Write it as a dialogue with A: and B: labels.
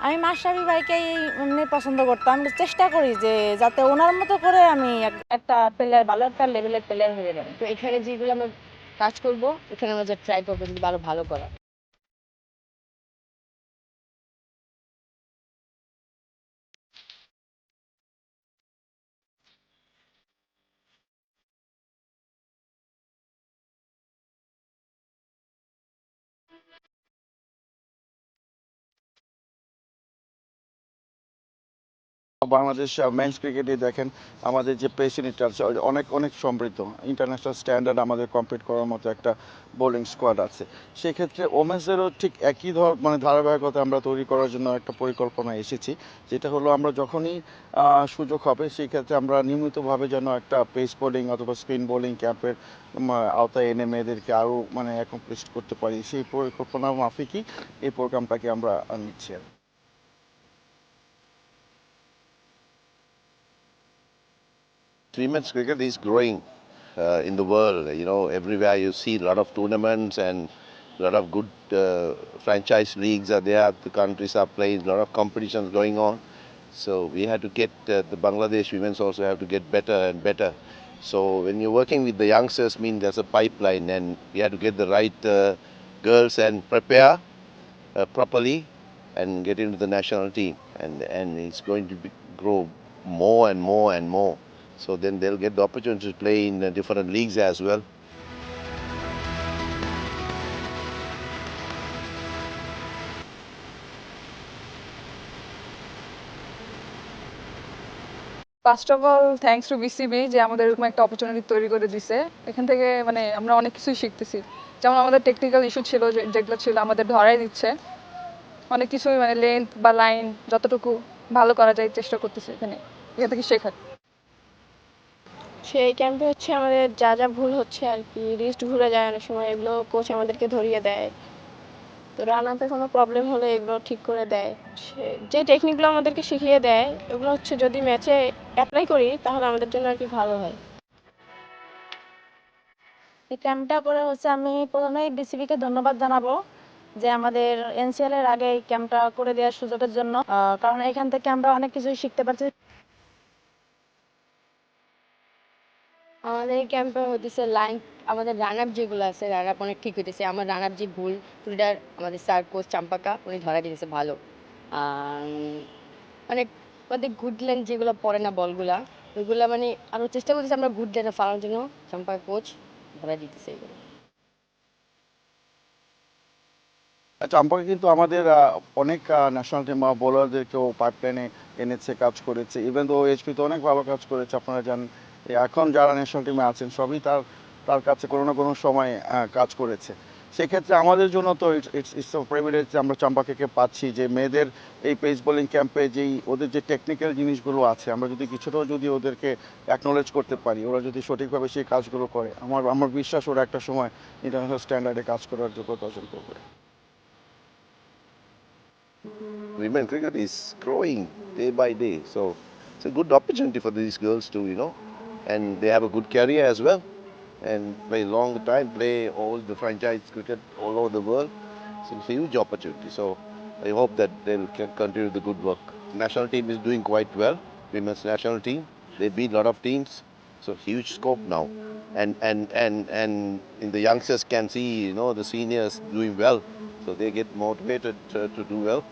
A: আমি মাশরাফি ভাইকেই এমনি পছন্দ করতাম। চেষ্টা করি যে যাতে ওনার মতো করে আমি একটা প্লেয়ার, ভালো একটা লেভেলের প্লেয়ার হয়ে যাই।
B: তো এখানে যেগুলো আমরা কাজ করবো, এখানে আমরা ট্রাই করবো যদি আরো ভালো করা।
C: বাংলাদেশ মেন্স ক্রিকেটে দেখেন আমাদের যে পেসিনিটা আছে অনেক অনেক সমৃদ্ধ, ইন্টারন্যাশনাল স্ট্যান্ডার্ড আমাদের কম্পিট করার মতো একটা বোলিং স্কোয়াড আছে। সেক্ষেত্রে ওমেন্সেরও ঠিক একই মানে ধারাবাহিকতা আমরা তৈরি করার জন্য একটা পরিকল্পনা এসেছি, যেটা হলো আমরা যখনই সুযোগ হবে সেই ক্ষেত্রে আমরা নিয়মিতভাবে যেন একটা পেস বোলিং অথবা স্পিন বোলিং ক্যাম্পের আওতায় এনে মেয়েদেরকে আরও মানে অ্যাকমপ্লিশ করতে পারি, সেই পরিকল্পনা মাফিকই এই প্রোগ্রামটাকে আমরা নিচ্ছি।
D: Women's cricket is growing in the world. You know, everywhere you see a lot of tournaments and a lot of good franchise leagues are there. The countries are playing, a lot of competitions going on. So we have to get the Bangladesh women's also have to get better and better. So when you're working with the youngsters, mean there's a pipeline, and we have to get the right girls and prepare properly and get into the national team, and it's going to grow more and more and more. So then they'll get the opportunity to play in different leagues as well.
E: First of all thanks to BCB যে আমাদের এরকম একটা opportunity তৈরি করে দিছে। এখান থেকে মানে আমরা অনেক কিছুই শিখতেছি। যেমন আমাদের টেকনিক্যাল ইস্যু ছিল যেগুলো ছিল আমাদের ধরাই দিচ্ছে। অনেক কিছুই মানে লেন্থ বা লাইন যতটুকু ভালো করা যায় চেষ্টা করতেছি এখানে, এখান থেকে শেখার।
B: সেই ক্যাম্পে হচ্ছে আমাদের যা যা ভুল হচ্ছে আর কি, রিস্ট ঘুরে যায় অনেক সময়, এগুলো কোচ আমাদেরকে ধরিয়ে দেয়। তো রান আপে কোনো প্রবলেম হলে এগুলো ঠিক করে দেয়। যে টেকনিকগুলো আমাদেরকে শিখিয়ে দেয় এগুলো হচ্ছে যদি ম্যাচে অ্যাপ্লাই করি তাহলে আমাদের জন্য আর কি ভালো হয়।
A: এই ক্যাম্পটা করে হচ্ছে আমি প্রথমেই বিসিবিকে ধন্যবাদ জানাবো যে আমাদের এনসিএল এর আগে এই ক্যাম্পটা করে দেওয়ার সুযোগের জন্য, কারণ এখান থেকে আমরা অনেক কিছুই শিখতে পারছি।
B: আমাদের ক্যাম্পে হতেছে লাইন, আমাদের রান আপ যেগুলো আছে রান আপ অনেক ঠিক হইতেছে। আমার রান আপ যে ভুল ত্রুটিটা আমাদের স্যার কোচ চাম্পাকা উনি ধরা দিতেছে ভালো। মানে আমাদের গুড লাইন যেগুলো পড়ে না বলগুলা, ওইগুলা মানে আরো চেষ্টা করতেছি আমরা গুড লাইনে ফালানোর জন্য। চাম্পাকা কোচ ধরা দিতেছে এগুলো।
C: চাম্পাকে কিন্তু আমাদের অনেক ন্যাশনাল টিম বোলারদেরকেও পাইপলাইনে এনেছে, কাজ করেছে। ইভেন তো এইচপি তো অনেক ভালো কাজ করেছে, আপনারা জানেন। এখন যারা ন্যাশনাল টিমে আছেন সবই তার তার কাছে কোনো না কোনো সময় কাজ করেছে। সেক্ষেত্রে আমাদের জন্য তো ইটস প্রিভিলেজ যে আমরা চাম্পাকে পাচ্ছি, যে মেয়েদের এই পেস বোলিং ক্যাম্পে যেই ওদের যে টেকনিক্যাল জিনিসগুলো আছে আমরা যদি কিছুটাও যদি ওদেরকে অ্যাকনোলেজ করতে পারি, ওরা যদি সঠিকভাবে সেই কাজগুলো করে, আমার আমার বিশ্বাস ওরা একটা সময় ইন্টারন্যাশনাল স্ট্যান্ডার্ডে কাজ করার যোগ্যতা অর্জন করবে।
D: Women cricket is growing day by day, so it's a good opportunity for these girls to, you know, and they have a good career as well, and play long time, play all the franchise cricket all over the world. So it's a huge opportunity. So I hope that they'll continue the good work. National team is doing quite well. Women's national team, they beat a lot of teams, so huge scope now. And in the youngsters can see, you know, the seniors doing well, so they get motivated to do well.